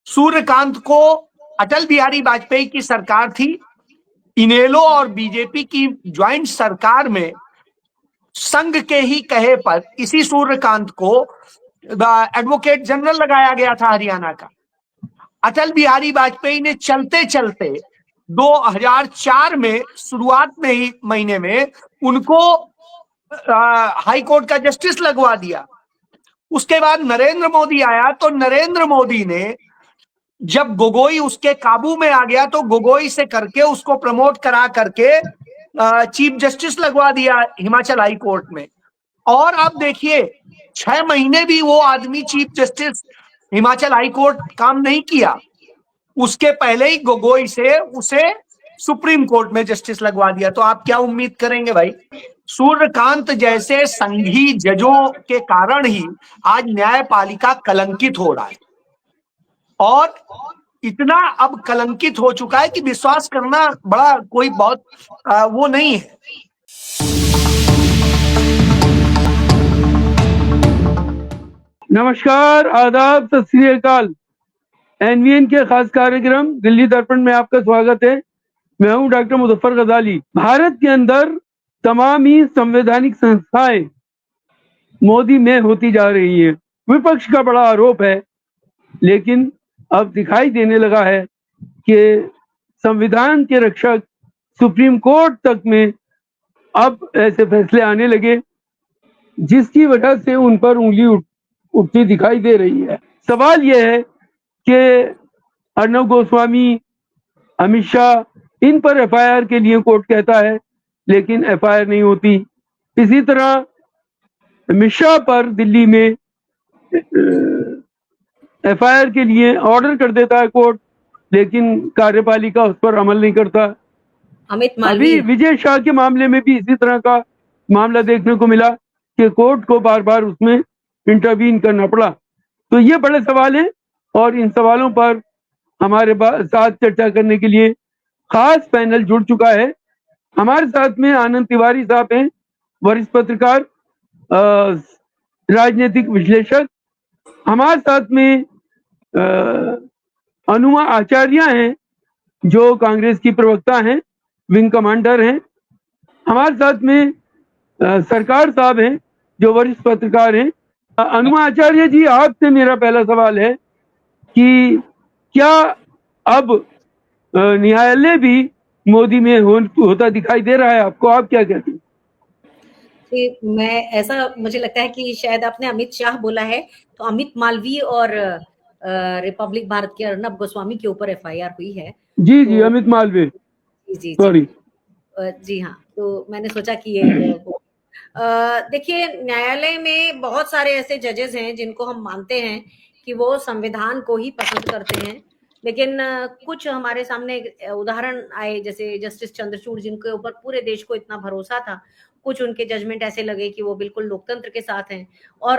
सूर्यकांत को अटल बिहारी वाजपेयी की सरकार थी, इनेलो और बीजेपी की ज्वाइंट सरकार में संघ के ही कहे पर इसी सूर्यकांत को एडवोकेट जनरल लगाया गया था हरियाणा का। अटल बिहारी वाजपेयी ने चलते चलते 2004 में शुरुआत में ही महीने में उनको हाई कोर्ट का जस्टिस लगवा दिया। उसके बाद नरेंद्र मोदी आया तो नरेंद्र मोदी ने जब गोगोई उसके काबू में आ गया तो गोगोई से करके उसको प्रमोट करा करके चीफ जस्टिस लगवा दिया हिमाचल हाई कोर्ट में। और अब देखिए 6 महीने भी वो आदमी chief justice Himachal high court काम नहीं किया, उसके पहले ही गोगोई से उसे सुप्रीम कोर्ट में जस्टिस लगवा दिया। तो आप क्या उम्मीद करेंगे भाई? सूर्यकांत जैसे संघी जजों के कारण ही आज न्यायपालिका कलंकित हो रहा है, और इतना अब कलंकित हो चुका है कि विश्वास करना बड़ा कोई बहुत वो नहीं है। नमस्कार, आदाब, सत श्री अकाल। एनवीएन के खास कार्यक्रम दिल्ली दर्पण में आपका स्वागत है। मैं हूं डॉक्टर मुजफ्फर गजाली। भारत के अंदर तमाम ही संवैधानिक संस्थाएं मोदी में होती जा रही हैं। विपक्ष का बड़ा आरोप है, लेकिन अब दिखाई देने लगा है कि संविधान के रक्षक सुप्रीम कोर्ट तक में अब ऐसे फैसले आने लगे जिसकी वजह से उन पर उंगली उठती दिखाई दे रही है। सवाल यह है कि अर्नब गोस्वामी, अमित शाह, इन पर एफआईआर के लिए कोर्ट कहता है, लेकिन एफआईआर नहीं होती। इसी तरह अमित शाह पर दिल्ली में एफआईआर के लिए ऑर्डर कर देता है कोर्ट, लेकिन कार्यपालिका उस पर अमल नहीं करता। अभी विजय शाह के मामले में भी इसी तरह का मामला देखने को मिला कि कोर्ट को बार बार उसमें इंटरवीन करना पड़ा। तो ये बड़े सवाल हैं, और इन सवालों पर हमारे साथ चर्चा करने के लिए खास पैनल जुड़ चुका है। हमारे साथ में आनंद तिवारी साहब हैं, वरिष्ठ पत्रकार, राजनीतिक विश्लेषक। हमारे साथ में अनुमा आचार्य हैं, जो कांग्रेस की प्रवक्ता हैं, विंग कमांडर हैं। हमारे साथ में सरकार साहब हैं, जो वरिष्ठ पत्रकार हैं। अनुमा आचार्य जी, आपसे मेरा पहला सवाल है कि क्या अब न्यायालय भी मोदी में होता दिखाई दे रहा है आपको? आप क्या कहते हैं? मुझे लगता है कि शायद आपने अमित शाह बोला है, तो अमित मालवीय और रिपब्लिक भारत के अर्नब गोस्वामी के ऊपर एफआईआर हुई है। जी जी, अमित मालवीय, जी सॉरी। जी हाँ, तो मैंने सोचा कि ये देखिए, न्यायालय में बहुत सारे ऐसे जजेस हैं जिनको हम मानते हैं कि वो संविधान को ही पसंद करते हैं, लेकिन कुछ हमारे सामने उदाहरण आए, जैसे जस्टिस चंद्रचूड़, जिनके ऊपर पूरे देश को इतना भरोसा था। कुछ उनके जजमेंट ऐसे लगे कि वो बिल्कुल लोकतंत्र के साथ हैं, और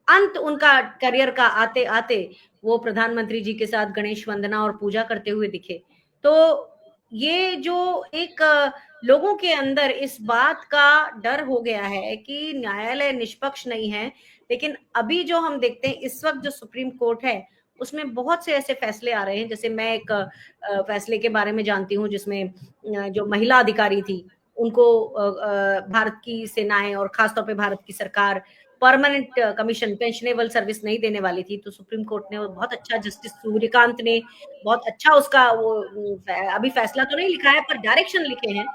अंत उनका करियर का आते आते वो प्रधानमंत्री जी के साथ गणेश वंदना और पूजा करते हुए दिखे। तो ये जो एक लोगों के अंदर इस बात का डर हो गया है कि न्यायालय निष्पक्ष नहीं है, लेकिन अभी जो हम देखते हैं इस वक्त जो सुप्रीम कोर्ट है उसमें बहुत से ऐसे फैसले आ रहे हैं। जैसे मैं एक फैसले के बारे में जानती हूँ जिसमें जो महिला अधिकारी थी उनको भारत की सेनाएं और खासतौर पे भारत की सरकार परमानेंट कमीशन, पेंशनेबल सर्विस नहीं देने वाली थी, तो सुप्रीम कोर्ट ने बहुत अच्छा, जस्टिस सूर्यकांत ने बहुत अच्छा उसका वो अभी फैसला तो नहीं लिखा है पर डायरेक्शन लिखे हैं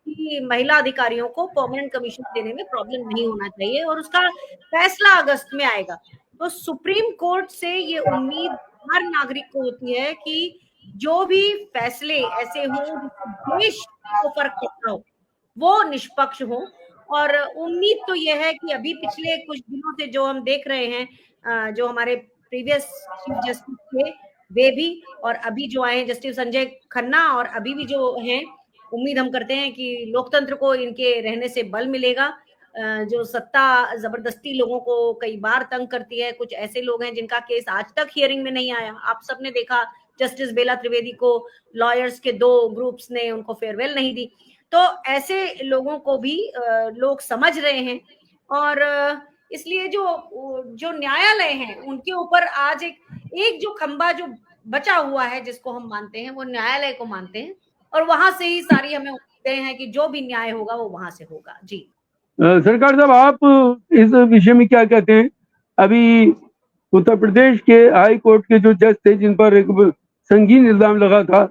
कि महिला अधिकारियों को परमानेंट कमीशन देने में प्रॉब्लम नहीं होना चाहिए, और उसका फैसला अगस्त में आएगा। तो सुप्रीम कोर्ट से ये उम्मीद हर नागरिक को होती है कि जो भी फैसले ऐसे हों जिससे देश को फर्क पड़ता हो वो निष्पक्ष हो। और उम्मीद तो यह है कि अभी पिछले कुछ दिनों से जो हम देख रहे हैं, जो हमारे प्रीवियस चीफ जस्टिस थे वे भी, और अभी जो आए हैं जस्टिस संजय खन्ना, और अभी भी जो हैं, उम्मीद हम करते हैं कि लोकतंत्र को इनके रहने से बल मिलेगा। जो सत्ता जबरदस्ती लोगों को कई बार तंग करती है, कुछ ऐसे लोग हैं जिनका केस आज तक हियरिंग में नहीं आया। आप सबने देखा जस्टिस बेला त्रिवेदी को लॉयर्स के 2 ग्रुप्स ने उनको फेयरवेल नहीं दी। तो ऐसे लोगों को भी लोग समझ रहे हैं, और इसलिए जो न्यायालय है उनके ऊपर आज एक जो खंबा जो बचा हुआ है जिसको हम मानते हैं वो न्यायालय को मानते हैं, और वहां से ही सारी हमें उम्मीदें हैं कि जो भी न्याय होगा वो वहां से होगा। जी सरकार साहब, आप इस विषय में क्या कहते हैं? अभी उत्तर प्रदेश के हाई कोर्ट के जो जज थे, जिन पर एक संगीन इल्जाम लगा था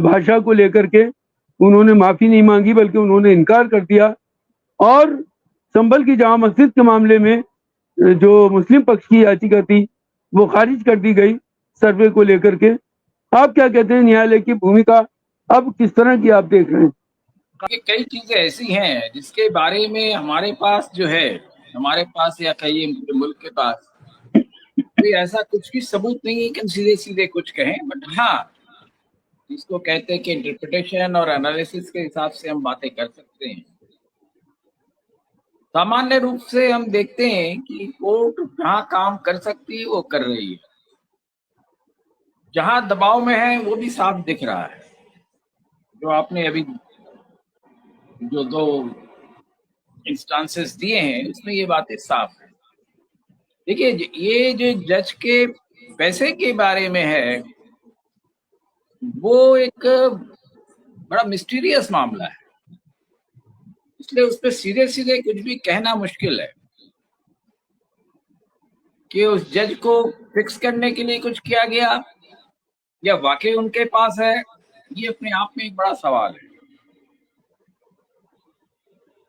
भाषा को लेकर के, उन्होंने माफी नहीं मांगी बल्कि उन्होंने इनकार कर दिया। और संभल की जामा मस्जिद के मामले में जो मुस्लिम पक्ष की याचिका थी वो खारिज कर दी गई सर्वे को लेकर के। आप क्या कहते हैं, न्यायालय की भूमिका अब किस तरह की आप देख रहे हैं? कि कई चीजें ऐसी हैं जिसके बारे में हमारे पास जो है, हमारे पास या कई मुल्क के पास कोई ऐसा कुछ भी सबूत नहीं है कि हम सीधे सीधे कुछ कहें। बट हाँ, जिसको कहते हैं कि इंटरप्रिटेशन और एनालिसिस के हिसाब से हम बातें कर सकते हैं। सामान्य रूप से हम देखते हैं कि कोर्ट जहां काम कर सकती है वो कर रही है, जहां दबाव में है वो भी साफ दिख रहा है। जो आपने अभी जो दो इंस्टांसेस दिए हैं उसमें ये बातें साफ है। देखिए, ये जो जज के पैसे के बारे में है वो एक बड़ा मिस्टीरियस मामला है, इसलिए उस पर सीधे सीधे कुछ भी कहना मुश्किल है कि उस जज को फिक्स करने के लिए कुछ किया गया या वाकई उनके पास है। ये अपने आप में एक बड़ा सवाल है।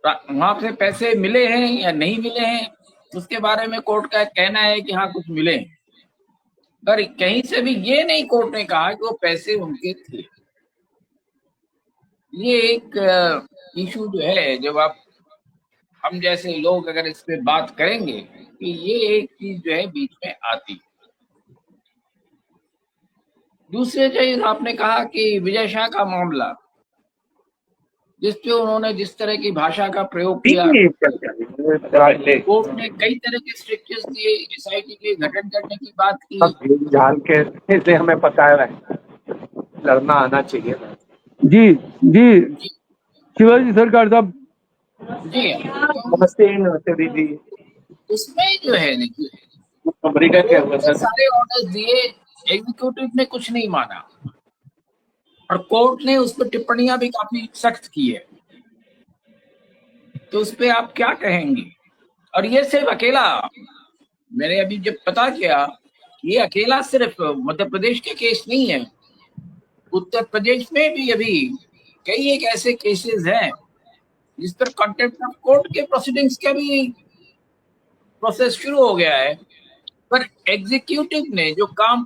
वहां से पैसे मिले हैं या नहीं मिले हैं उसके बारे में कोर्ट का कहना है कि हाँ कुछ मिले हैं, पर कहीं से भी ये नहीं कोर्ट ने कहा कि वो पैसे उनके थे। ये एक इशू जो है, जब आप हम जैसे लोग अगर इस पे बात करेंगे कि ये एक चीज जो है बीच में आती। दूसरे चीज आपने कहा कि विजय शाह का मामला, जिस पे उन्होंने जिस तरह की भाषा का प्रयोग किया, कोर्ट ने कई तरह के स्ट्रिक्चर्स दिए, एसआईटी के गठन करने की बात की। जान के से हमें पता है लड़ना आना चाहिए। जी जी शिवाजी सरकार साहब। जी नमस्ते नमस्ते दीदी। उसमें जो है देखिए, अमेरिका के सारे ऑर्डर्स दिए, एग्जीक्यूटिव ने कुछ नहीं माना और कोर्ट ने उस पर टिप्पणियां भी काफी सख्त की है। तो उस पर आप क्या कहेंगे? और ये सिर्फ अकेला, मैंने अभी जब पता किया, ये अकेला सिर्फ मध्य प्रदेश के केस नहीं है, उत्तर प्रदेश में भी अभी कई एक ऐसे केसेस हैं जिस पर कंटेम्प्ट ऑफ कोर्ट के प्रोसीडिंग्स का भी प्रोसेस शुरू हो गया है, पर एग्जीक्यूटिव ने जो काम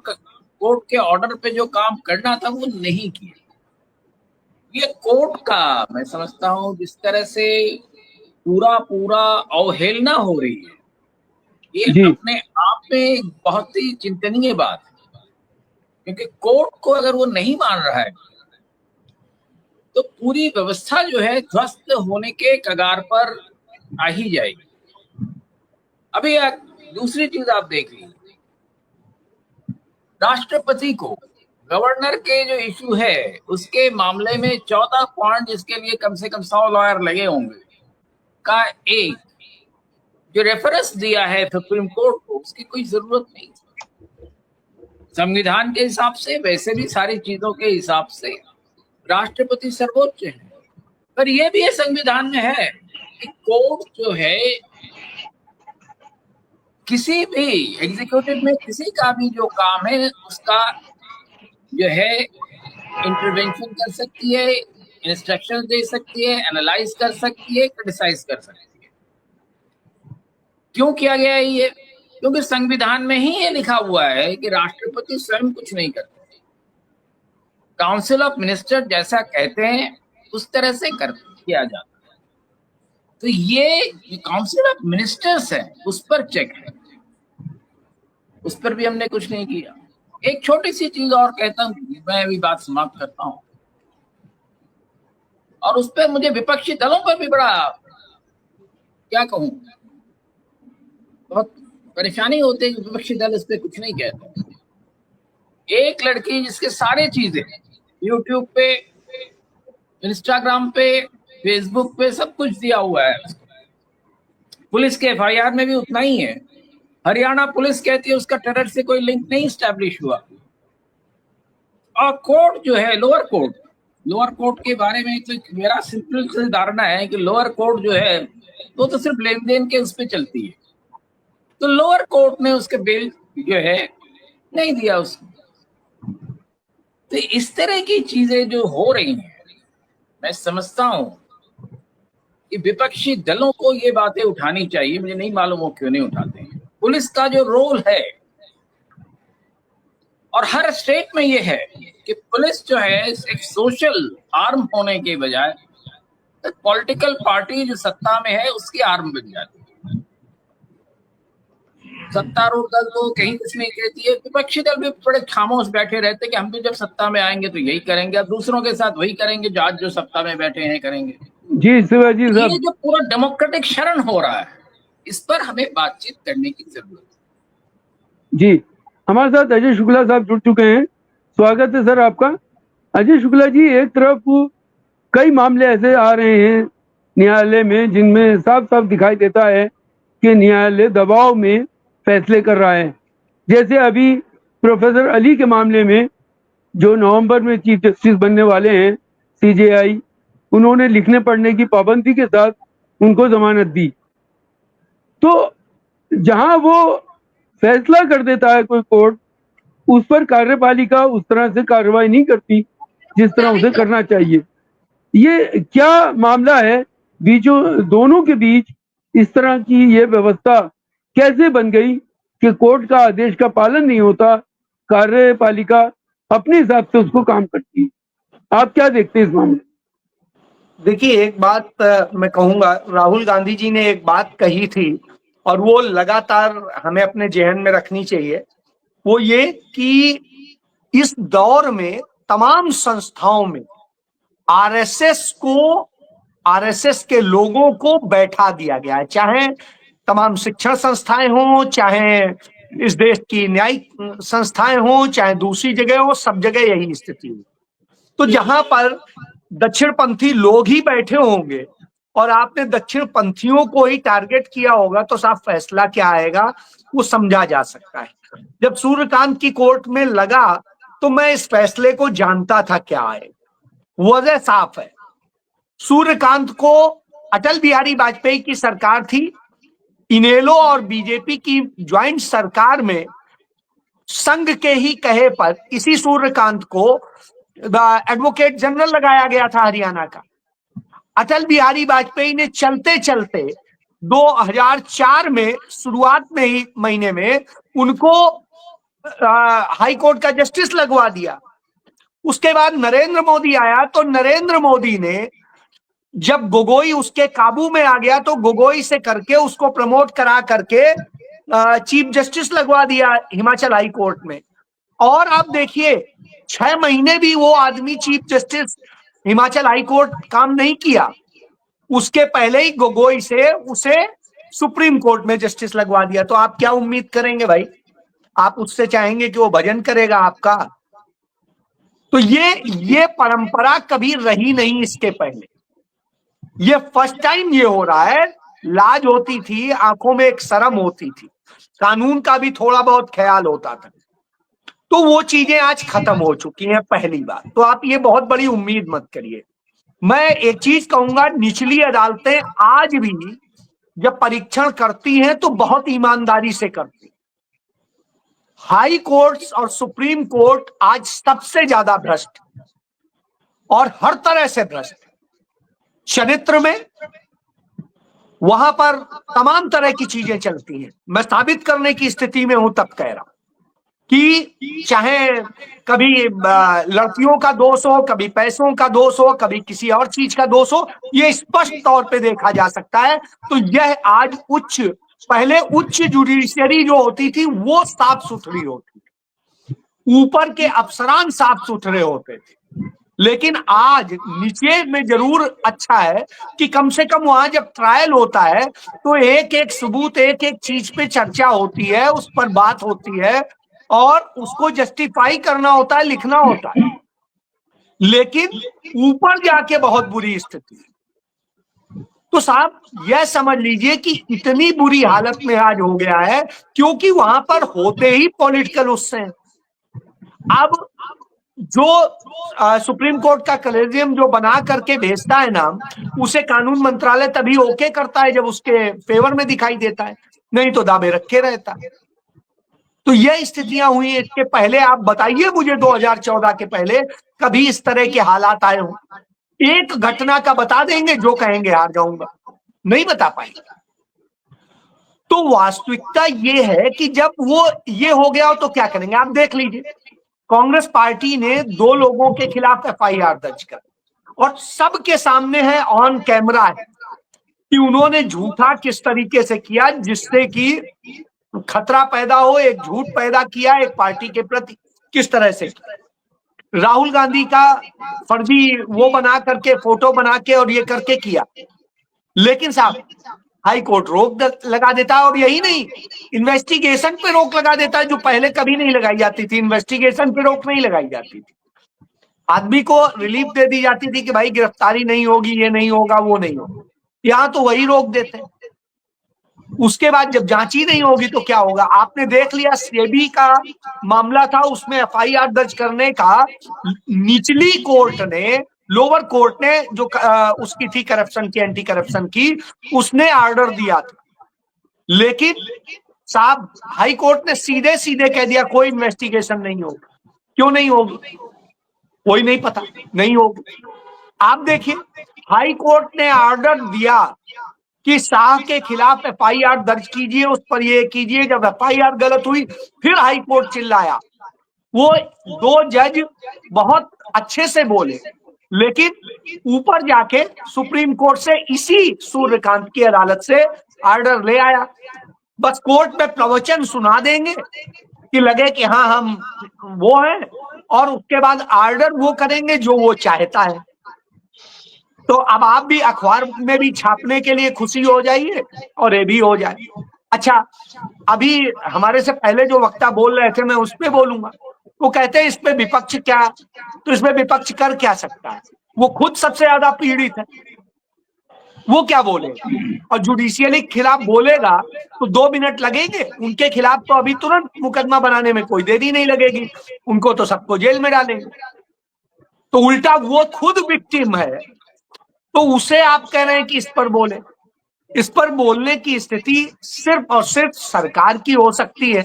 कोर्ट के ऑर्डर पे जो काम करना था वो नहीं किया। ये कोर्ट का मैं समझता हूं जिस तरह से पूरा अवहेलना हो रही है, ये अपने आप में बहुत ही चिंतनीय बात है। क्योंकि कोर्ट को अगर वो नहीं मान रहा है तो पूरी व्यवस्था जो है ध्वस्त होने के कगार पर आ ही जाएगी। अभी दूसरी चीज आप देख लीजिए, राष्ट्रपति को गवर्नर के जो इशू है उसके मामले में 14 पॉइंट, जिसके लिए कम से कम 100 लॉयर लगे होंगे, का एक जो रेफरेंस दिया है सुप्रीम कोर्ट को, उसकी कोई जरूरत नहीं। संविधान के हिसाब से, वैसे भी सारी चीजों के हिसाब से राष्ट्रपति सर्वोच्च है, पर यह भी संविधान में है कि कोर्ट जो है किसी भी एग्जीक्यूटिव में किसी का भी जो काम है उसका जो है इंटरवेंशन कर सकती है, इंस्ट्रक्शन दे सकती है, एनालाइज कर सकती है, क्रिटिसाइज कर सकती है। क्यों किया गया है ये? क्योंकि संविधान में ही ये लिखा हुआ है कि राष्ट्रपति स्वयं कुछ नहीं करते, काउंसिल ऑफ मिनिस्टर जैसा कहते हैं उस तरह से किया जाता है। तो ये काउंसिल ऑफ मिनिस्टर्स है, उस पर चेक है, उस पर भी हमने कुछ नहीं किया। एक छोटी सी चीज और कहता हूं, मैं अभी बात समाप्त करता हूं, और उस पर मुझे विपक्षी दलों पर भी बड़ा क्या कहूं, बहुत परेशानी होती है कि विपक्षी दल इस पर कुछ नहीं कहते। एक लड़की जिसके सारे चीजें यूट्यूब पे, इंस्टाग्राम पे, फेसबुक पे सब कुछ दिया हुआ है, पुलिस के एफआईआर में भी उतना ही है। हरियाणा पुलिस कहती है उसका टेरर से कोई लिंक नहीं स्टैब्लिश हुआ, और कोर्ट जो है लोअर कोर्ट के बारे में तो मेरा सिंपल सी धारणा है कि लोअर कोर्ट जो है वो तो सिर्फ लेन देन के उस पर चलती है। तो लोअर कोर्ट ने उसके बेल जो है नहीं दिया उसको। तो इस तरह की चीजें जो हो रही हैं, मैं समझता हूं कि विपक्षी दलों को ये बातें उठानी चाहिए। मुझे नहीं मालूम वो क्यों नहीं उठाते हैं। पुलिस का जो रोल है, और हर स्टेट में ये है कि पुलिस जो है एक सोशल आर्म होने के बजाय पॉलिटिकल पार्टी जो सत्ता में है उसकी आर्म बन जाती है। सत्तारूढ़ दल तो कहीं कुछ नहीं कहती है, विपक्षी दल भी बड़े खामोश बैठे रहते कि हम भी जब सत्ता में आएंगे तो यही करेंगे, अब दूसरों के साथ वही करेंगे जो आज जो सत्ता में बैठे हैं करेंगे। जी शिवाजी ये साहब, जो पूरा डेमोक्रेटिक शरण हो रहा है, इस पर हमें बातचीत करने की जरूरत है। जी हमारे साथ अजय शुक्ला साहब जुड़ चुके हैं। स्वागत है सर आपका। अजय शुक्ला जी, एक तरफ कई मामले ऐसे आ रहे हैं न्यायालय में जिनमें साफ साफ दिखाई देता है कि न्यायालय दबाव में फैसले कर रहा है। जैसे अभी प्रोफेसर अली के मामले में, जो नवंबर में चीफ जस्टिस बनने वाले हैं सीजेआई, उन्होंने लिखने पढ़ने की पाबंदी के साथ उनको जमानत दी। तो जहां वो फैसला कर देता है कोई कोर्ट, उस पर कार्यपालिका उस तरह से कार्रवाई नहीं करती जिस तरह उसे करना चाहिए। ये क्या मामला है बीचों दोनों के बीच? इस तरह की ये व्यवस्था कैसे बन गई कि कोर्ट का आदेश का पालन नहीं होता, कार्यपालिका अपने हिसाब से उसको काम करती है? आप क्या देखते हैं इस मामले? देखिए, एक बात मैं कहूंगा, राहुल गांधी जी ने एक बात कही थी और वो लगातार हमें अपने जेहन में रखनी चाहिए। वो ये कि इस दौर में तमाम संस्थाओं में आरएसएस के लोगों को बैठा दिया गया है, चाहे तमाम शिक्षण संस्थाएं हों, चाहे इस देश की न्यायिक संस्थाएं हों, चाहे दूसरी जगह हो, सब जगह यही स्थिति है। तो जहां पर दक्षिणपंथी लोग ही बैठे होंगे और आपने दक्षिणपंथियों को ही टारगेट किया होगा, तो साफ फैसला क्या आएगा वो समझा जा सकता है। जब सूर्यकांत की कोर्ट में लगा तो मैं इस फैसले को जानता था क्या आएगा। वजह साफ है, सूर्यकांत को अटल बिहारी वाजपेयी की सरकार थी, इनेलो और बीजेपी की ज्वाइंट सरकार में संघ के ही कहे पर इसी सूर्यकांत को एडवोकेट जनरल लगाया गया था हरियाणा का। अटल बिहारी वाजपेयी ने चलते चलते 2004 में शुरुआत में ही महीने में उनको हाई कोर्ट का जस्टिस लगवा दिया। उसके बाद नरेंद्र मोदी आया तो नरेंद्र मोदी ने जब गोगोई उसके काबू में आ गया तो गोगोई से करके उसको प्रमोट करा करके चीफ जस्टिस लगवा दिया हिमाचल हाई कोर्ट में। और अब देखिए 6 महीने भी वो आदमी chief justice Himachal high court काम नहीं किया, उसके पहले ही गोगोई से उसे सुप्रीम कोर्ट में जस्टिस लगवा दिया। तो आप क्या उम्मीद करेंगे भाई? आप उससे चाहेंगे कि वो भजन करेगा आपका? तो ये परंपरा कभी रही नहीं इसके पहले, ये फर्स्ट टाइम ये हो रहा है। लाज होती थी, आंखों में एक शर्म होती थी, कानून का भी थोड़ा बहुत ख्याल होता था, तो वो चीजें आज खत्म हो चुकी हैं पहली बार। तो आप ये बहुत बड़ी उम्मीद मत करिए। मैं एक चीज कहूंगा, निचली अदालतें आज भी जब परीक्षण करती हैं तो बहुत ईमानदारी से करती हैं। हाई कोर्ट्स और सुप्रीम कोर्ट आज सबसे ज्यादा भ्रष्ट और हर तरह से भ्रष्ट, चरित्र में वहां पर तमाम तरह की चीजें चलती हैं। मैं साबित करने की स्थिति में हूं तब कह रहा हूं कि चाहे कभी लड़कियों का दोष हो, कभी पैसों का दोष हो, कभी किसी और चीज का दोष हो, ये स्पष्ट तौर पे देखा जा सकता है। तो यह आज पहले उच्च जुडिशरी जो होती थी वो साफ सुथरी होती थी, ऊपर के अफसरान साफ सुथरे होते थे, लेकिन आज नीचे में जरूर अच्छा है कि कम से कम वहां जब ट्रायल होता है तो एक एक सबूत, एक एक चीज पे चर्चा होती है, उस पर बात होती है और उसको जस्टिफाई करना होता है, लिखना होता है। लेकिन ऊपर जाके बहुत बुरी स्थिति है। तो साहब यह समझ लीजिए कि इतनी बुरी हालत में आज हो गया है क्योंकि वहां पर होते ही पॉलिटिकल उससे। अब जो सुप्रीम कोर्ट का कलेजियम जो बना करके भेजता है नाम, उसे कानून मंत्रालय तभी ओके करता है जब उसके फेवर में दिखाई देता है, नहीं तो दावे रखे रहता है। तो यह स्थितियां हुई। इसके पहले आप बताइए मुझे 2014 के पहले कभी इस तरह के हालात आए हो? एक घटना का बता देंगे, जो कहेंगे हार जाऊंगा, नहीं बता पाएंगे। तो वास्तविकता ये है कि जब वो ये हो गया हो तो क्या करेंगे? आप देख लीजिए, कांग्रेस पार्टी ने 2 लोगों के खिलाफ एफआईआर दर्ज कर, और सबके सामने है, ऑन कैमरा है कि उन्होंने झूठा किस तरीके से किया, जिससे कि खतरा पैदा हो, एक झूठ पैदा किया एक पार्टी के प्रति, किस तरह से राहुल गांधी का फर्जी वो बना करके, फोटो बना के और ये करके किया। लेकिन साहब हाई कोर्ट रोक लगा देता है, और यही नहीं, इन्वेस्टिगेशन पे रोक लगा देता है, जो पहले कभी नहीं लगाई जाती थी। इन्वेस्टिगेशन पे रोक नहीं लगाई जाती थी, आदमी को रिलीफ दे दी जाती थी कि भाई गिरफ्तारी नहीं होगी, ये नहीं होगा, वो नहीं होगा। यहां तो वही रोक देते हैं। उसके बाद जब जांच ही नहीं होगी तो क्या होगा? आपने देख लिया, सेबी का मामला था, उसमें एफआईआर दर्ज करने का निचली कोर्ट ने, लोअर कोर्ट ने जो उसकी थी करप्शन की, एंटी करप्शन की, उसने ऑर्डर दिया था। लेकिन साहब हाई कोर्ट ने सीधे सीधे कह दिया कोई इन्वेस्टिगेशन नहीं होगी। क्यों नहीं होगी? कोई नहीं पता, नहीं होगी। आप देखिए, हाई कोर्ट ने ऑर्डर दिया कि शाह के खिलाफ एफआईआर दर्ज कीजिए, उस पर ये कीजिए। जब एफआईआर गलत हुई, फिर हाई कोर्ट चिल्लाया। वो 2 जज बहुत अच्छे से बोले, लेकिन ऊपर जाके सुप्रीम कोर्ट से, इसी सूर्यकांत की अदालत से ऑर्डर ले आया। बस कोर्ट में प्रवचन सुना देंगे कि लगे कि हाँ हम वो हैं, और उसके बाद ऑर्डर वो करेंगे जो वो चाहता है। तो अब आप भी अखबार में भी छापने के लिए खुशी हो जाइए और ये भी हो जाए। अच्छा, अभी हमारे से पहले जो वक्ता बोल रहे थे, मैं उस पे बोलूंगा। वो कहते हैं इस पे विपक्ष क्या, तो इसमें विपक्ष कर क्या सकता है? वो खुद सबसे ज्यादा पीड़ित है, वो क्या बोलेगा? और जुडिशियली खिलाफ बोलेगा तो 2 मिनट लगेंगे, उनके खिलाफ तो अभी तुरंत मुकदमा बनाने में कोई देरी नहीं लगेगी, उनको तो सबको जेल में डालेंगे। तो उल्टा वो खुद विक्टिम है, तो उसे आप कह रहे हैं कि इस पर बोले। इस पर बोलने की स्थिति सिर्फ और सिर्फ सरकार की हो सकती है।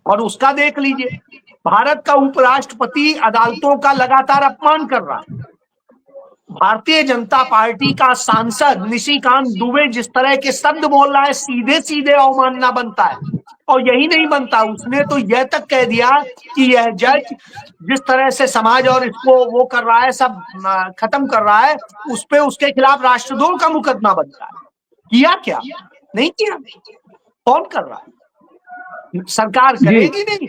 और उसका देख लीजिए, भारत का उपराष्ट्रपति अदालतों का लगातार अपमान कर रहा है। भारतीय जनता पार्टी का सांसद निशिकांत दुबे जिस तरह के शब्द बोल रहा है, सीधे सीधे अवमानना बनता है। और यही नहीं बनता, उसने तो यह तक कह दिया कि यह जज जिस तरह से समाज और इसको वो कर रहा है, सब खत्म कर रहा है, उस पे उसके खिलाफ राष्ट्रद्रोह का मुकदमा बनता है। किया क्या? नहीं किया। कौन कर रहा है? सरकार करेगी नहीं,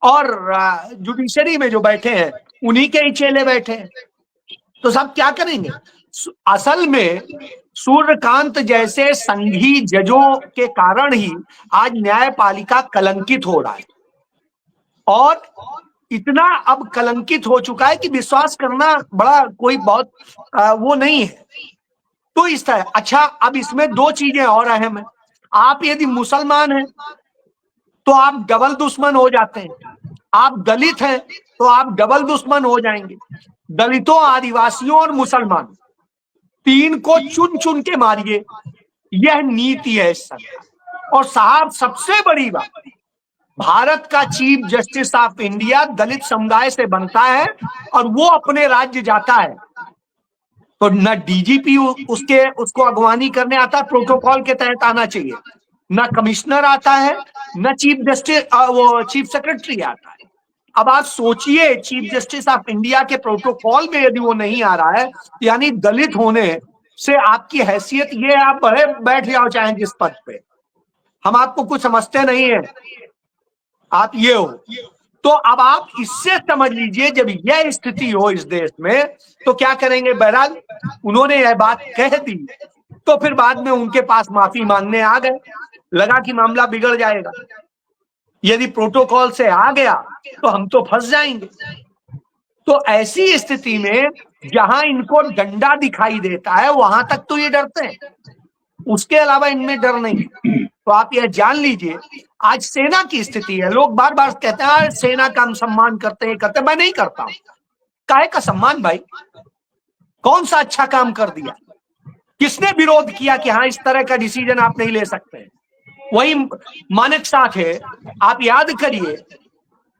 और जुडिशरी में जो बैठे हैं उन्हीं के ही चेले बैठे हैं, तो सब क्या करेंगे? असल में सूर्यकांत जैसे संघी जजों के कारण ही आज न्यायपालिका कलंकित हो रहा है, और इतना अब कलंकित हो चुका है कि विश्वास करना बड़ा कोई बहुत वो नहीं है। तो इस तरह, अच्छा अब इसमें 2 चीजें और अहम है। आप यदि मुसलमान हैं तो आप डबल दुश्मन हो जाते हैं, आप दलित हैं तो आप डबल दुश्मन हो जाएंगे। दलितों, आदिवासियों और मुसलमान, 3 को चुन चुन के मारिए, यह नीति है इस सरकार। और साहब सबसे बड़ी बात, भारत का चीफ जस्टिस ऑफ इंडिया दलित समुदाय से बनता है, और वो अपने राज्य जाता है तो न डीजीपी उसको अगवानी करने आता है, प्रोटोकॉल के तहत आना चाहिए, न कमिश्नर आता है, न चीफ जस्टिस वो चीफ सेक्रेटरी आता है। अब आप सोचिए, चीफ जस्टिस ऑफ इंडिया के प्रोटोकॉल में यदि वो नहीं आ रहा है, यानी दलित होने से आपकी हैसियत ये, आप बड़े बैठ जाओ चाहे जिस पद पे, हम आपको कुछ समझते नहीं है, आप ये हो। तो अब आप इससे समझ लीजिए, जब यह स्थिति हो इस देश में तो क्या करेंगे? बहरहाल उन्होंने यह बात कह दी, तो फिर बाद में उनके पास माफी मांगने आ गए, लगा कि मामला बिगड़ जाएगा, यदि प्रोटोकॉल से आ गया तो हम तो फंस जाएंगे। तो ऐसी स्थिति में जहां इनको डंडा दिखाई देता है वहां तक तो ये डरते हैं, उसके अलावा इनमें डर नहीं। तो आप यह जान लीजिए आज सेना की स्थिति है। लोग बार बार कहते हैं सेना का हम सम्मान करते हैं, मैं नहीं करता हूं। काहे का सम्मान भाई? कौन सा अच्छा काम कर दिया? किसने विरोध किया कि हाँ इस तरह का डिसीजन आप नहीं ले सकते? वही मानेक शाह थे, आप याद करिए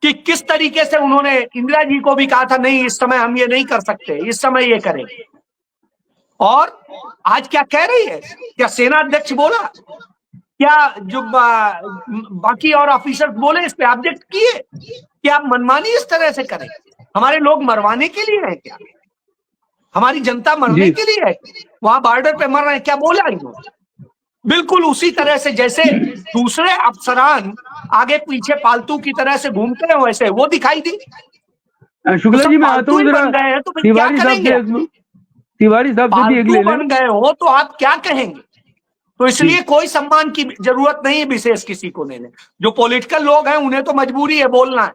कि किस तरीके से उन्होंने इंदिरा जी को भी कहा था नहीं इस समय हम ये नहीं कर सकते, इस समय ये करें। और आज क्या कह रही है? क्या सेना अध्यक्ष बोला? क्या जो बाकी और ऑफिसर्स बोले इस पे ऑब्जेक्ट किए? क्या आप मनमानी इस तरह से करें? हमारे लोग मरवाने के लिए हैं क्या? हमारी जनता मरने के लिए है? वहां बॉर्डर पे मर रहे हैं, क्या बोला इन्होंने? बिल्कुल उसी तरह से जैसे दूसरे अफसरान आगे पीछे पालतू की तरह से घूमते हैं वैसे वो दिखाई दी। शुक्ला जी मैं आता हूँ जरा गए हैं तो फिर क्या तिवारी साहब करेंगे? से, तिवारी साहब से भी एक ले बन लें। गए हो तो आप क्या कहेंगे? तो इसलिए कोई सम्मान की जरूरत नहीं है विशेष किसी को लेने। जो पॉलिटिकल लोग हैं उन्हें तो मजबूरी है बोलना है।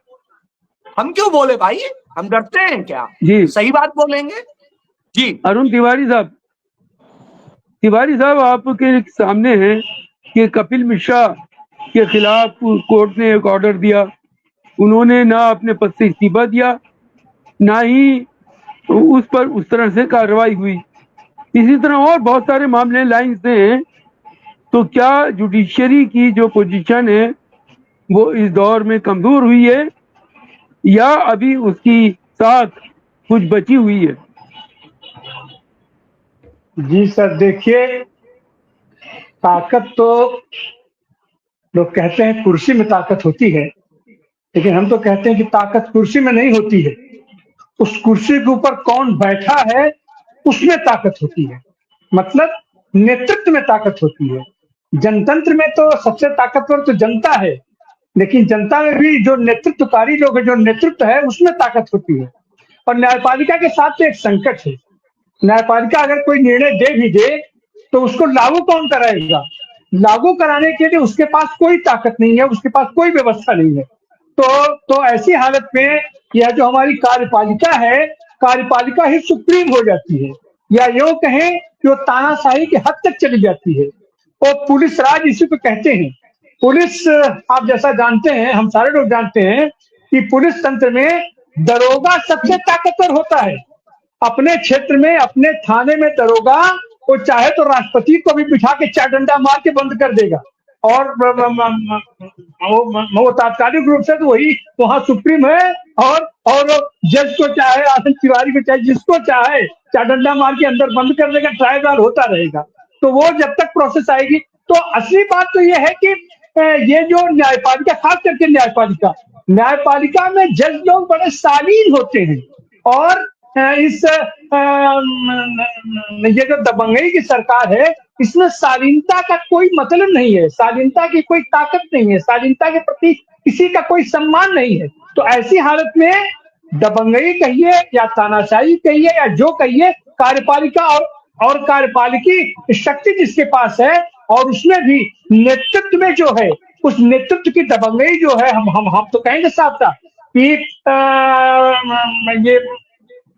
हम क्यों बोले भाई? हम डरते हैं क्या? जी सही बात बोलेंगे जी। अरुण तिवारी साहब आपके सामने है कि कपिल मिश्रा के खिलाफ कोर्ट ने एक ऑर्डर दिया। उन्होंने ना अपने पद से इस्तीफा दिया, ना ही उस पर उस तरह से कार्रवाई हुई। इसी तरह और बहुत सारे मामले लाइन से हैं। तो क्या जुडिशरी की जो पोजीशन है वो इस दौर में कमजोर हुई है या अभी उसकी साख कुछ बची हुई है? जी सर, देखिए ताकत तो लोग कहते हैं कुर्सी में ताकत होती है, लेकिन हम तो कहते हैं कि ताकत कुर्सी में नहीं होती है, उस कुर्सी के ऊपर कौन बैठा है उसमें ताकत होती है। मतलब नेतृत्व में ताकत होती है। जनतंत्र में तो सबसे ताकतवर तो जनता है, लेकिन जनता में भी जो नेतृत्वकारी लोग हैं, जो नेतृत्व है उसमें ताकत होती है। और न्यायपालिका के साथ तो एक संकट है। न्यायपालिका अगर कोई निर्णय दे भी दे तो उसको लागू कौन कराएगा? लागू कराने के लिए उसके पास कोई ताकत नहीं है, उसके पास कोई व्यवस्था नहीं है। तो ऐसी हालत में यह जो हमारी कार्यपालिका है, कार्यपालिका ही सुप्रीम हो जाती है, या यूं कहें कि वो तानाशाही की हद तक चली जाती है। और पुलिस राज इसी को कहते हैं। पुलिस, आप जैसा जानते हैं, हम सारे लोग जानते हैं कि पुलिस तंत्र में दरोगा सबसे ताकतवर होता है। अपने क्षेत्र में, अपने थाने में दरोगा वो चाहे तो राष्ट्रपति को भी बिठा के चार डंडा मार के बंद कर देगा। और वो तात्कालिक रूप से तो वही वहां सुप्रीम है। और जज को चाहे, आनंद तिवारी को चाहे, जिसको चाहे चार डंडा मार के अंदर बंद कर देगा, ट्रायल होता रहेगा। तो वो जब तक प्रोसेस आएगी। तो असली बात तो ये है कि ये जो न्यायपालिका, खास करके न्यायपालिका में जज लोग बड़े शालीन होते हैं। और इस ये जो दबंगई की सरकार है, इसमें शालीनता का कोई मतलब नहीं है, शालीनता की कोई ताकत नहीं है, शालीनता के प्रति किसी का कोई सम्मान नहीं है। तो ऐसी हालत में दबंगई कहिए या तानाशाही कहिए या जो कहिए, कार्यपालिका और कार्यपालिकी शक्ति जिसके पास है, और उसमें भी नेतृत्व में जो है, उस नेतृत्व की दबंगई जो है, हम तो कहेंगे साफ साफ कि ये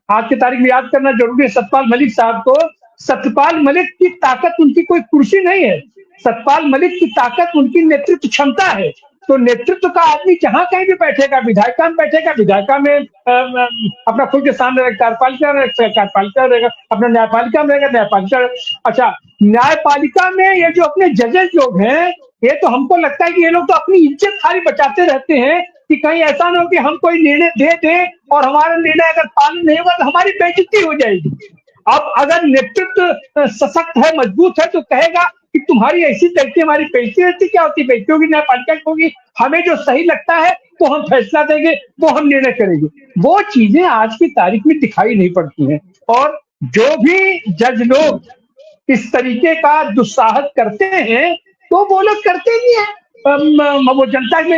आज की तारीख में याद करना जरूरी है सतपाल मलिक साहब को। सतपाल मलिक की ताकत उनकी कोई कुर्सी नहीं है, सतपाल मलिक की ताकत उनकी नेतृत्व क्षमता है। तो नेतृत्व का आदमी जहां कहीं भी बैठेगा, विधायिका में बैठेगा, विधायिका में अपना खुद के सामने कार्यपालिका रहेगा, अपना न्यायपालिका में रहेगा, न्यायपालिका। अच्छा, न्यायपालिका में ये जो अपने जजेस लोग हैं, ये तो हमको लगता है कि ये लोग तो अपनी इज्जत खाली बचाते रहते हैं कि कहीं ऐसा ना हो कि हम कोई निर्णय दे दें और हमारा निर्णय अगर पालन नहीं होगा तो हमारी बेइज्जती हो जाएगी। अब अगर नेतृत्व सशक्त है, मजबूत है, तो कहेगा कि तुम्हारी ऐसी तैसी, हमारी बेइज्जती रहती, क्या होती? बेइज्जती होगी, न्यायपालिका की होगी। हमें जो सही लगता है वो हम फैसला देंगे, वो हम निर्णय करेंगे। वो चीजें आज की तारीख में दिखाई नहीं पड़ती हैं। और जो भी जज लोग इस तरीके का दुस्साहस करते हैं तो वो लोग करते ही हैं। वो जनता में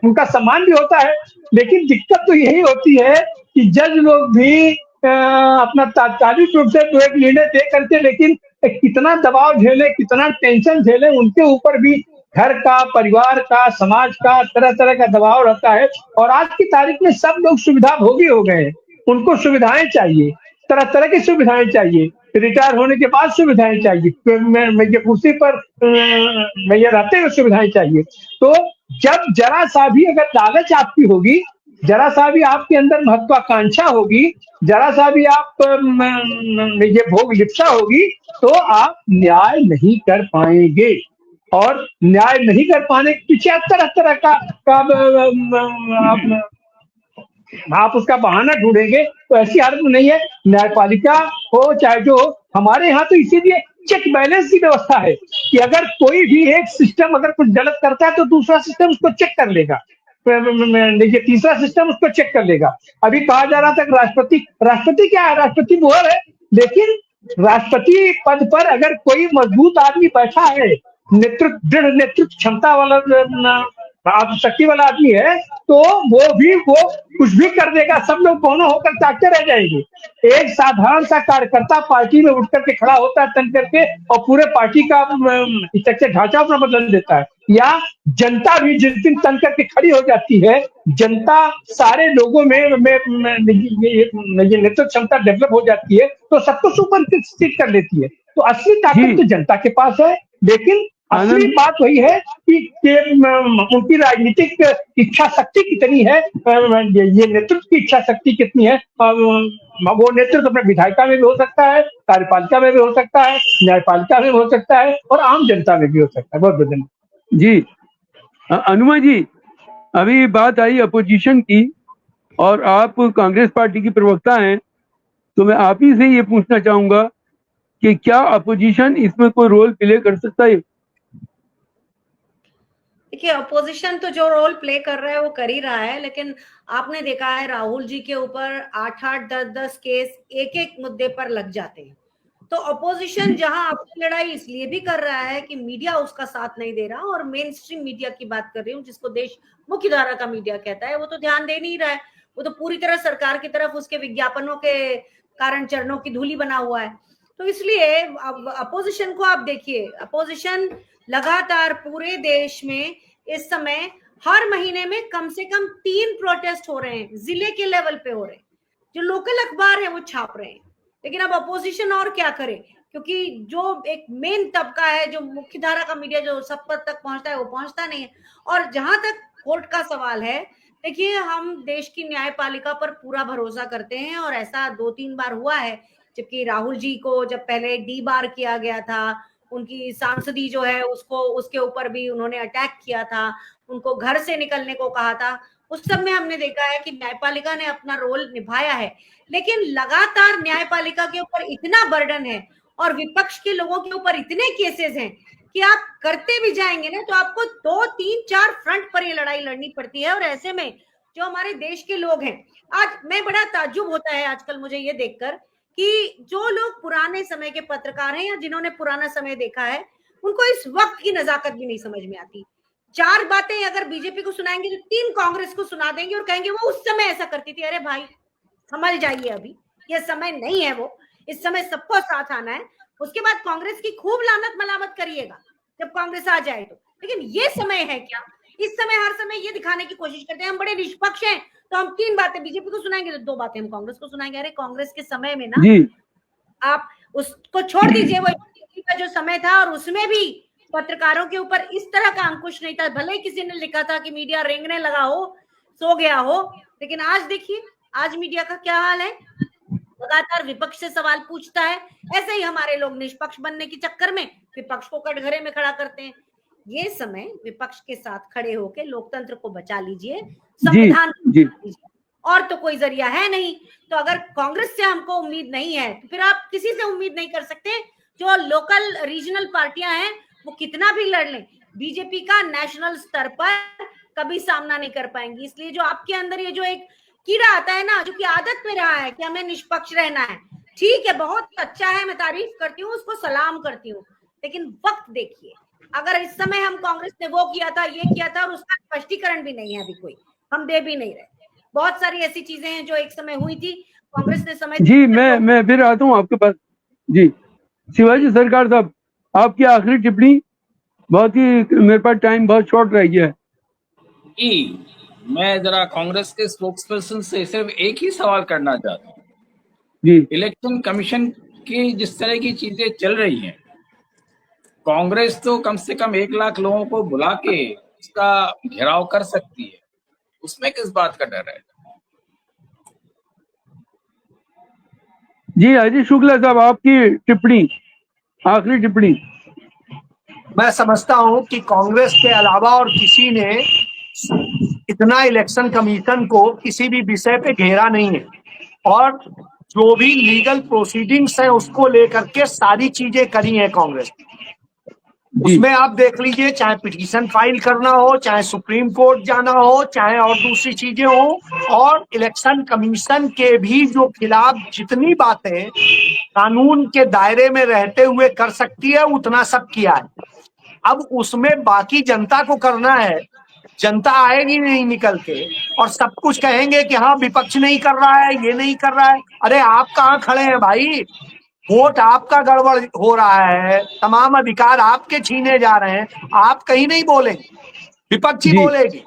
उनका सम्मान भी होता है, लेकिन दिक्कत तो यही होती है कि जज लोग भी अपना तात्कालिक रूप से तो एक निर्णय दे करके, लेकिन कितना दबाव झेले, कितना टेंशन झेले, उनके ऊपर भी घर का, परिवार का, समाज का तरह तरह का दबाव रहता है। और आज की तारीख में सब लोग सुविधा भोगी हो गए हैं, उनको सुविधाएं चाहिए, तरह तरह की सुविधाएं चाहिए। रिटायर होने के बाद सुविधाएं चाहिए, तो मैं ये कुर्सी पर मैं ये रहते हुए सुविधाएं चाहिए। तो जब जरा सा भी अगर लालच आपकी होगी, जरा सा भी आपके अंदर महत्वाकांक्षा होगी, जरा सा भी आप ये भोग लिप्सा होगी, तो आप न्याय नहीं कर पाएंगे। और न्याय नहीं कर पाने के पीछे तरह तरह का आप उसका बहाना ढूंढेंगे, तो ऐसी हालत में नहीं है। न्यायपालिका हो चाहे जो हो, हमारे यहाँ तो इसीलिए चेक बैलेंस की व्यवस्था है कि अगर कोई भी एक सिस्टम अगर कुछ गलत करता है तो दूसरा सिस्टम उसको चेक कर लेगा, ये तीसरा सिस्टम उसको चेक कर लेगा। अभी कहा जा रहा था कि राष्ट्रपति क्या है, राष्ट्रपति मोहर है, लेकिन राष्ट्रपति पद पर अगर कोई मजबूत आदमी बैठा है, दृढ़ नेतृत्व क्षमता वाला शक्ति वाला आदमी है, तो वो कुछ भी कर देगा, सब लोग दोनों होकर ताकते रह जाएंगे। एक साधारण सा कार्यकर्ता पार्टी में उठ करके खड़ा होता है तन करके, और पूरे पार्टी का ढांचा अपना बदल देता है। या जनता भी जिस दिन तन करके खड़ी हो जाती है, जनता सारे लोगों में नेतृत्व क्षमता डेवलप हो जाती है, तो सबको सुपर कर लेती है। तो असली ताकत तो जनता के पास है, लेकिन असली बात वही है कि उनकी राजनीतिक इच्छा शक्ति कितनी है, ये नेतृत्व की इच्छा शक्ति कितनी है। वो नेतृत्व अपने विधायिका में भी हो सकता है, कार्यपालिका में भी हो सकता है, न्यायपालिका में भी हो सकता है, और आम जनता में भी हो सकता है। बहुत बहुत धन्यवाद जी। अनुमा जी, अभी बात आई अपोजिशन की, और आप कांग्रेस पार्टी की प्रवक्ता हैं, तो मैं आप ही से ये पूछना चाहूंगा कि क्या अपोजिशन इसमें कोई रोल प्ले कर सकता है? देखिए, अपोजिशन तो जो रोल प्ले कर रहा है वो कर ही रहा है, लेकिन आपने देखा है राहुल जी के ऊपर 8-8, 10-10 केस एक एक मुद्दे पर लग जाते हैं। तो अपोजिशन जहां अपनी लड़ाई इसलिए भी कर रहा है कि मीडिया उसका साथ नहीं दे रहा, और मेन स्ट्रीम मीडिया की बात कर रही हूँ, जिसको देश मुख्य धारा का मीडिया कहता है, वो तो ध्यान दे नहीं रहा है। वो तो पूरी तरह सरकार की तरफ उसके विज्ञापनों के कारण चरणों की धूली बना हुआ है। तो इसलिए अब अपोजिशन को आप देखिए, अपोजिशन लगातार पूरे देश में इस समय हर महीने में कम से कम 3 प्रोटेस्ट हो रहे हैं, जिले के लेवल पे हो रहे हैं। जो लोकल अखबार है वो छाप रहे हैं, लेकिन अब अपोजिशन और क्या करे, क्योंकि जो एक मेन तबका है, जो मुख्य धारा का मीडिया जो सब तक पहुंचता है, वो पहुंचता नहीं है। और जहां तक कोर्ट का सवाल है, देखिए, हम देश की न्यायपालिका पर पूरा भरोसा करते हैं, और ऐसा 2-3 बार हुआ है। जबकि राहुल जी को जब पहले डी बार किया गया था, उनकी सांसदी जो है उसको, उसके ऊपर भी उन्होंने अटैक किया था, उनको घर से निकलने को कहा था, उस सब में हमने देखा है कि न्यायपालिका ने अपना रोल निभाया है। लेकिन लगातार न्यायपालिका के ऊपर इतना बर्डन है और विपक्ष के लोगों के ऊपर इतने केसेस हैं कि आप करते भी जाएंगे ना, तो आपको 2-3-4 फ्रंट पर ये लड़ाई लड़नी पड़ती है। और ऐसे में जो हमारे देश के लोग हैं, आज मैं बड़ा ताज्जुब होता है आजकल मुझे ये देखकर कि जो लोग पुराने समय के पत्रकार हैं या जिन्होंने पुराना समय देखा है, उनको इस वक्त की नजाकत भी नहीं समझ में आती। 4 बातें अगर बीजेपी को सुनाएंगे तो 3 कांग्रेस को सुना देंगे और कहेंगे वो उस समय ऐसा करती थी। अरे भाई, समझ जाइए, अभी ये समय नहीं है वो, इस समय सबको साथ आना है। उसके बाद कांग्रेस की खूब लानत मलामत करिएगा जब कांग्रेस आ जाए तो, लेकिन ये समय है क्या? इस समय हर समय ये दिखाने की कोशिश करते हैं हम बड़े निष्पक्ष हैं, तो हम 3 बातें बीजेपी को सुनाएंगे तो 2 बातें हम कांग्रेस को सुनाएंगे। अरे कांग्रेस के समय में ना आप उसको छोड़ दीजिए, वो का जो समय था, और उसमें भी पत्रकारों के ऊपर इस तरह का अंकुश नहीं था। भले ही किसी ने लिखा था कि मीडिया रेंगने लगा हो, सो गया हो, लेकिन आज देखिए, आज मीडिया का क्या हाल है, लगातार विपक्ष से सवाल पूछता है। ऐसे ही हमारे लोग निष्पक्ष बनने के चक्कर में विपक्ष को कटघरे में खड़ा करते हैं। ये समय विपक्ष के साथ खड़े होकर लोकतंत्र को बचा लीजिए, संविधान को बचा लीजिए, और तो कोई जरिया है नहीं। तो अगर कांग्रेस से हमको उम्मीद नहीं है, तो फिर आप किसी से उम्मीद नहीं कर सकते। जो लोकल रीजनल पार्टियां हैं वो कितना भी लड़ लें, बीजेपी का नेशनल स्तर पर कभी सामना नहीं कर पाएंगी। इसलिए जो आपके अंदर ये जो एक कीड़ा आता है ना, जो कि आदत में रहा है कि हमें निष्पक्ष रहना है, ठीक है, बहुत अच्छा है, मैं तारीफ करती हूँ, उसको सलाम करती हूँ, लेकिन वक्त देखिए। अगर इस समय हम कांग्रेस ने वो किया था, ये किया था, और उसका स्पष्टीकरण भी नहीं है अभी कोई, हम दे भी नहीं रहे। बहुत सारी ऐसी चीजें हैं जो एक समय हुई थी, कांग्रेस ने समय जी। मैं फिर आता हूँ आपके पास। जी शिवाजी सरकार साहब, आपकी आखिरी टिप्पणी। बहुत ही, मेरे पास टाइम बहुत शॉर्ट रह गया है जी। मैं जरा कांग्रेस के स्पोक्सपर्सन से सिर्फ एक ही सवाल करना चाहता हूँ। जी। इलेक्शन कमीशन कि जिस तरह की चीजें चल रही हैं, कांग्रेस तो कम से कम 1 लाख लोगों को बुला के उसका घेराव कर सकती है, उसमें किस बात का डर है? जी अजय शुक्ला साहब, आपकी टिप्पणी, आखिरी टिप्पणी। मैं समझता हूं कि कांग्रेस के अलावा और किसी ने इतना इलेक्शन कमीशन को किसी भी विषय पे घेरा नहीं है, और जो भी लीगल प्रोसीडिंग्स है उसको लेकर के सारी चीजें करी है कांग्रेस। जी उसमें आप देख लीजिए, चाहे पिटीशन फाइल करना हो, चाहे सुप्रीम कोर्ट जाना हो, चाहे और दूसरी चीजें हो, और इलेक्शन कमीशन के भी जो खिलाफ जितनी बातें कानून के दायरे में रहते हुए कर सकती है उतना सब किया है। अब उसमें बाकी जनता को करना है, जनता आएगी नहीं निकल के और सब कुछ कहेंगे कि हाँ विपक्ष नहीं कर रहा है, ये नहीं कर रहा है। अरे आप कहाँ खड़े हैं भाई? वोट आपका गड़बड़ हो रहा है, तमाम अधिकार आपके छीने जा रहे हैं, आप कहीं नहीं बोलेंगे, विपक्ष ही जी बोलेगी।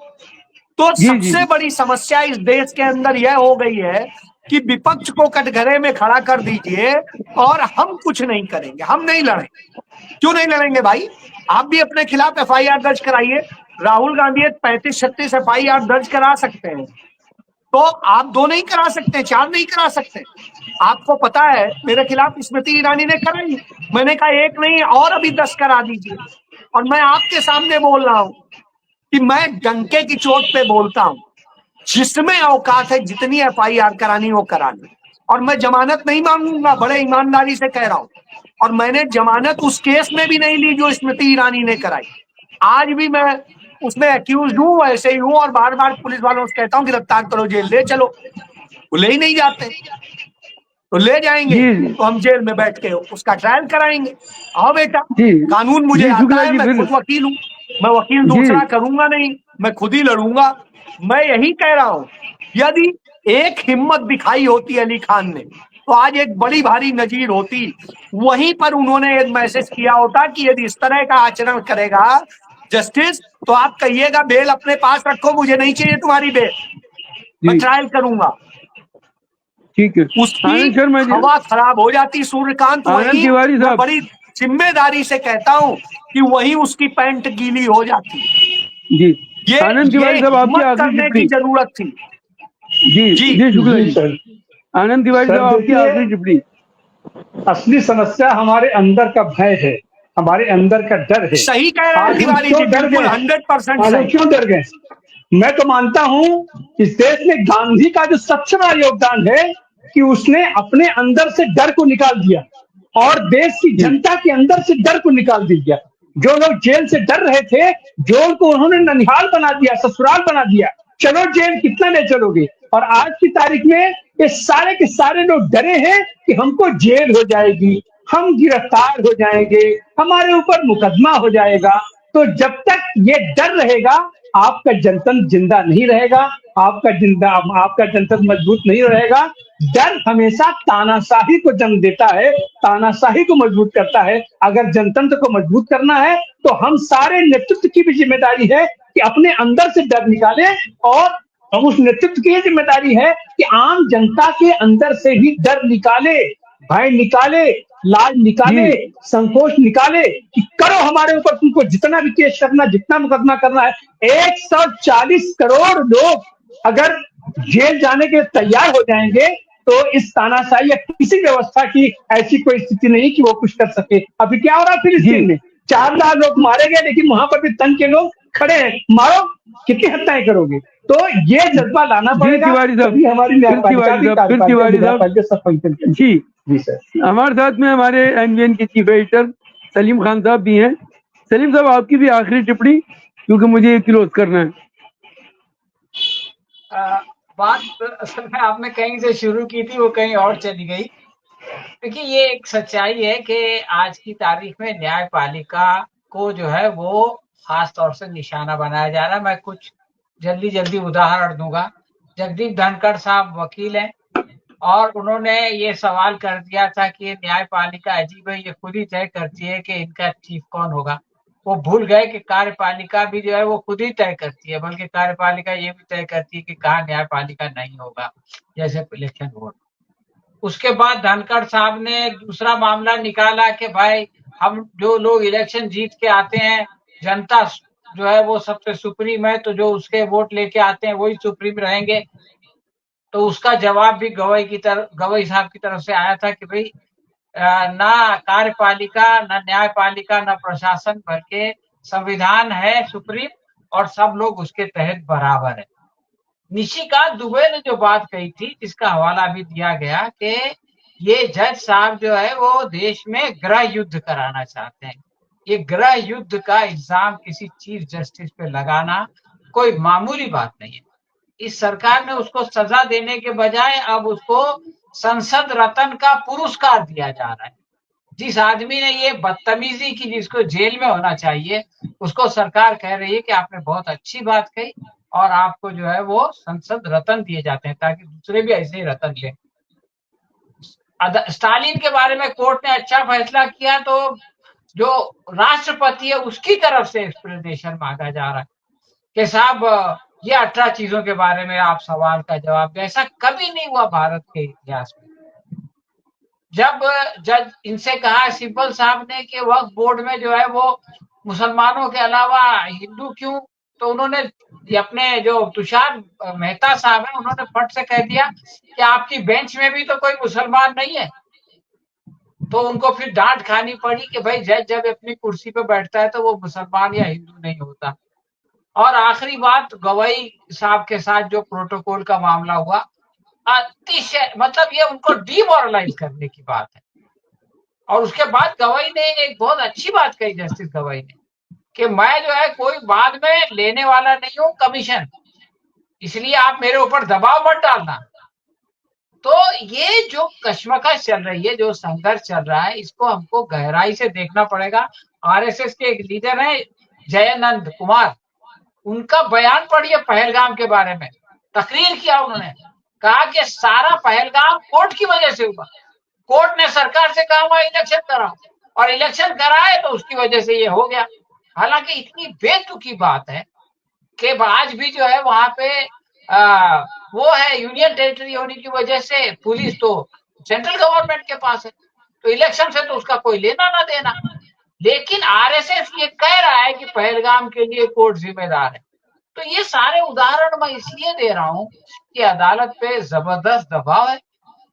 तो जी जी सबसे बड़ी समस्या इस देश के अंदर यह हो गई है कि विपक्ष को कटघरे में खड़ा कर दीजिए और हम कुछ नहीं करेंगे, हम नहीं लड़ेंगे। क्यों नहीं लड़ेंगे भाई? आप भी अपने खिलाफ एफआईआर दर्ज कराइए। राहुल गांधी 35-36 एफआईआर दर्ज करा सकते हैं, तो आप 2 नहीं करा सकते, 4 नहीं करा सकते? आपको पता है मेरे खिलाफ स्मृति ईरानी ने कराई, मैंने कहा 1 नहीं और अभी 10 करा दीजिए। और मैं आपके सामने बोल रहा हूं कि मैं डंके की चोट पे बोलता हूं, जिसमें औकात है जितनी एफआईआर करानी वो करानी, और मैं जमानत नहीं मांगूंगा, बड़े ईमानदारी से कह रहा हूं। और मैंने जमानत उस केस में भी नहीं ली जो स्मृति ईरानी ने कराई। आज भी मैं उसमें एक्यूज हूं, वैसे ही हूं, और बार बार पुलिस वालों से कहता हूं गिरफ्तार करो, जेल ले चलो, वो ले ही नहीं जाते। तो ले जाएंगे जी तो हम जेल में बैठ के उसका ट्रायल कराएंगे। आओ बेटा, जी कानून मुझे जी आता शुक्ला है, जी, मैं फिर खुद वकील हूं, मैं वकील जी दूसरा करूंगा नहीं, मैं खुद ही लड़ूंगा। मैं यही कह रहा हूं, यदि एक हिम्मत दिखाई होती अली खान ने तो आज एक बड़ी भारी नजीर होती। वहीं पर उन्होंने एक मैसेज किया होता कि यदि इस तरह का आचरण करेगा जस्टिस तो आप कहिएगा बेल अपने पास रखो, मुझे नहीं चाहिए तुम्हारी बेल, मैं जी ट्रायल करूंगा। ठीक है। उसकी आनंद शर्मा जी, हवा खराब हो जाती सूर्यकांत। आनंद वहीं तिवारी मैं साहब। बड़ी जिम्मेदारी से कहता हूं कि वहीं उसकी पैंट गीली हो जाती। जी ये आनंद ये तिवारी साहब, आपकी हिम्मत आखिरी करने की टिप्पणी। जरूरत थी। जी जी जी शुक्ला जी जी, सर। आनंद तिवारी सर साहब, आपकी देखिए, आखिरी टिप्पणी। असली समस्या हमारे अंदर का भय है, हमारे अंदर का डर है। सही कह रहे हैं आज हम तिवारी जी, क्यों डर बिल्कुल गए? 100% आज हम सही। क्यों डर गए? मैं तो मानता हूं इस देश में गांधी का जो सबसे बड़ा योगदान है कि उसने अपने अंदर से डर को निकाल दिया और देश की जी जनता के अंदर से डर को निकाल दिया। जो लोग जेल से डर रहे थे, जेल को उन्होंने ननिहाल बना दिया, ससुराल बना दिया। चलो जेल, कितना ले चलोगे? और आज की तारीख में ये सारे के सारे लोग डरे हैं कि हमको जेल हो जाएगी, हम गिरफ्तार हो जाएंगे, हमारे ऊपर मुकदमा हो जाएगा। तो जब तक ये डर रहेगा, आपका जनतंत्र जिंदा नहीं रहेगा, आपका जनतंत्र मजबूत नहीं रहेगा। डर हमेशा तानाशाही को जन्म देता है, तानाशाही को मजबूत करता है। अगर जनतंत्र को मजबूत करना है तो हम सारे नेतृत्व की भी जिम्मेदारी है कि अपने अंदर से डर निकाले, और उस नेतृत्व की जिम्मेदारी है कि आम जनता के अंदर से भी डर निकाले, भय निकाले, लाज निकाले, जी संकोच निकाले कि करो हमारे ऊपर, तुमको जितना भी केस करना, जितना मुकदमा करना है। 140 करोड़ लोग अगर जेल जाने के तैयार हो जाएंगे तो इस तानाशाही या किसी व्यवस्था की ऐसी कोई स्थिति नहीं कि वो कुछ कर सके। अभी क्या हो रहा है फिलिस्तीन जी में? 4 लाख लोग मारे गए, लेकिन वहां पर भी तंग के लोग खड़े हैं, मारो, कितनी हत्याएं करोगे? तो ये जज्बा लाना जी पड़ेगा, तिवारी साहब, तभी हमारी फिर न्यायपालिका तिवारी भी, साहब, फिर कार्यपालिका, तिवारी साहब। विधायपालिका सब फंक्शन करेगी। जी जी सर। हमारे साथ में हमारे एनवीएन के चीफ एडिटर सलीम खान साहब भी हैं। सलीम साहब, आपकी भी आखिरी टिप्पणी, क्योंकि मुझे क्लोज करना है। बात असल में आपने कहीं से शुरू की थी, वो कहीं और चली गई। देखिए, ये एक सच्चाई है कि आज की तारीख में न्यायपालिका को जो है वो खास तौर से निशाना बनाया जा रहा है। मैं कुछ जल्दी उदाहरण दूंगा। जगदीप धनखड़ साहब वकील हैं और उन्होंने ये सवाल कर दिया था कि ये न्यायपालिका अजीब है, ये खुद ही तय करती है कि इनका चीफ कौन होगा। वो भूल गए कि कार्यपालिका भी जो है वो खुद ही तय करती है, बल्कि कार्यपालिका ये भी तय करती है कि कहाँ न्यायपालिका नहीं होगा, जैसे इलेक्शन बोर्ड। उसके बाद धनखड़ साहब ने दूसरा मामला निकाला कि भाई हम जो लोग इलेक्शन जीत के आते हैं, जनता जो है वो सबसे सुप्रीम है, तो जो उसके वोट लेके आते हैं वही सुप्रीम रहेंगे। तो उसका जवाब भी गवई साहब की तरफ से आया था कि भाई ना कार्यपालिका, ना न्यायपालिका, ना प्रशासन, बल्कि संविधान है सुप्रीम और सब लोग उसके तहत बराबर है। निशिकांत दुबे ने जो बात कही थी, जिसका हवाला भी दिया गया कि ये जज साहब जो है वो देश में गृह युद्ध कराना चाहते हैं। ये गृह युद्ध का इल्जाम किसी चीफ जस्टिस पे लगाना कोई मामूली बात नहीं है। इस सरकार ने उसको सजा देने के बजाय अब उसको संसद रत्न का पुरस्कार दिया जा रहा है। जिस आदमी ने ये बदतमीजी की, जिसको जेल में होना चाहिए, उसको सरकार कह रही है कि आपने बहुत अच्छी बात कही और आपको जो है वो संसद रत्न दिए जाते हैं ताकि दूसरे भी ऐसे ही रत्न लें। स्टालिन के बारे में कोर्ट ने अच्छा फैसला किया, तो जो राष्ट्रपति है उसकी तरफ से एक्सप्लेनेशन मांगा जा रहा है कि साहब ये 18 चीजों के बारे में आप सवाल का जवाब दें। ऐसा कभी नहीं हुआ भारत के इतिहास में। जब जज इनसे कहा सिब्बल साहब ने कि वक्फ बोर्ड में जो है वो मुसलमानों के अलावा हिंदू क्यों, तो उन्होंने अपने जो तुषार मेहता साहब है उन्होंने फट से कह दिया कि आपकी बेंच में भी तो कोई मुसलमान नहीं है। तो उनको फिर डांट खानी पड़ी कि भाई जज जब अपनी कुर्सी पे बैठता है तो वो मुसलमान या हिंदू नहीं होता। और आखिरी बात, गवई साहब के साथ जो प्रोटोकॉल का मामला हुआ, अतिशय मतलब ये उनको डिमोरलाइज करने की बात है। और उसके बाद गवई ने एक बहुत अच्छी बात कही, जस्टिस गवई ने, कि मैं जो है कोई बाद में लेने वाला नहीं हूं कमीशन, इसलिए आप मेरे ऊपर दबाव मत डालना। तो ये जो कश्मकश चल रही है, जो संघर्ष चल रहा है, इसको हमको गहराई से देखना पड़ेगा। आरएसएस के एक लीडर है जयानंद कुमार, उनका बयान पढ़िए पहलगाम के बारे में। तकरीर किया उन्होंने, कहा कि सारा पहलगाम कोर्ट की वजह से हुआ। कोर्ट ने सरकार से कहा वहां इलेक्शन कराओ और इलेक्शन कराए तो उसकी वजह से ये हो गया। हालांकि इतनी बेतुकी बात है कि आज भी जो है वहां पे वो है यूनियन टेरिटरी होने की वजह से पुलिस तो सेंट्रल गवर्नमेंट के पास है, तो इलेक्शन से तो उसका कोई लेना ना देना। लेकिन आरएसएस ये कह रहा है कि पहलगाम के लिए कोर्ट जिम्मेदार है। तो ये सारे उदाहरण मैं इसलिए दे रहा हूं कि अदालत पे जबरदस्त दबाव है,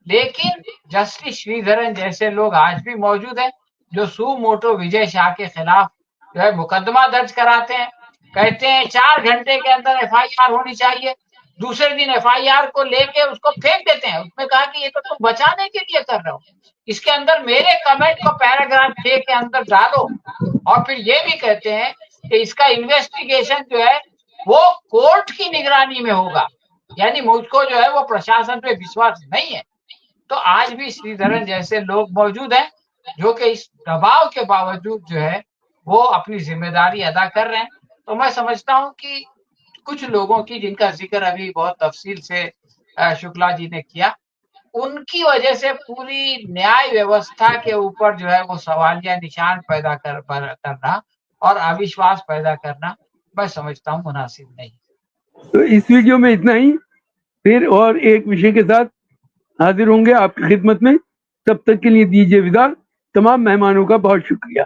लेकिन जस्टिस श्रीधरन जैसे लोग आज भी मौजूद हैं जो सू मोटो विजय शाह के खिलाफ जो है मुकदमा दर्ज कराते हैं। कहते हैं 4 घंटे के अंदर एफआईआर होनी चाहिए, दूसरे दिन एफआईआर को लेके उसको फेंक देते हैं। उसमें कहा कि ये तो तुम बचाने के लिए कर रहे हो, इसके अंदर मेरे कमेंट को पैराग्राफ 6 के अंदर डालो। और फिर ये भी कहते हैं कि इसका इन्वेस्टिगेशन जो है वो कोर्ट की निगरानी में होगा, यानी मुझको जो है वो प्रशासन पे विश्वास नहीं है। तो आज भी श्रीधरन जैसे लोग मौजूद हैं जो कि इस दबाव के बावजूद जो है वो अपनी जिम्मेदारी अदा कर रहे हैं। तो मैं समझता हूं कि कुछ लोगों की, जिनका जिक्र अभी बहुत तफसील से शुक्ला जी ने किया, उनकी वजह से पूरी न्याय व्यवस्था के ऊपर जो है वो सवालिया निशान पैदा करना और अविश्वास पैदा करना मैं समझता हूँ मुनासिब नहीं। तो इस वीडियो में इतना ही, फिर और एक विषय के साथ हाजिर होंगे आपकी खिदमत में। तब तक के लिए दीजिए विदा। तमाम मेहमानों का बहुत शुक्रिया।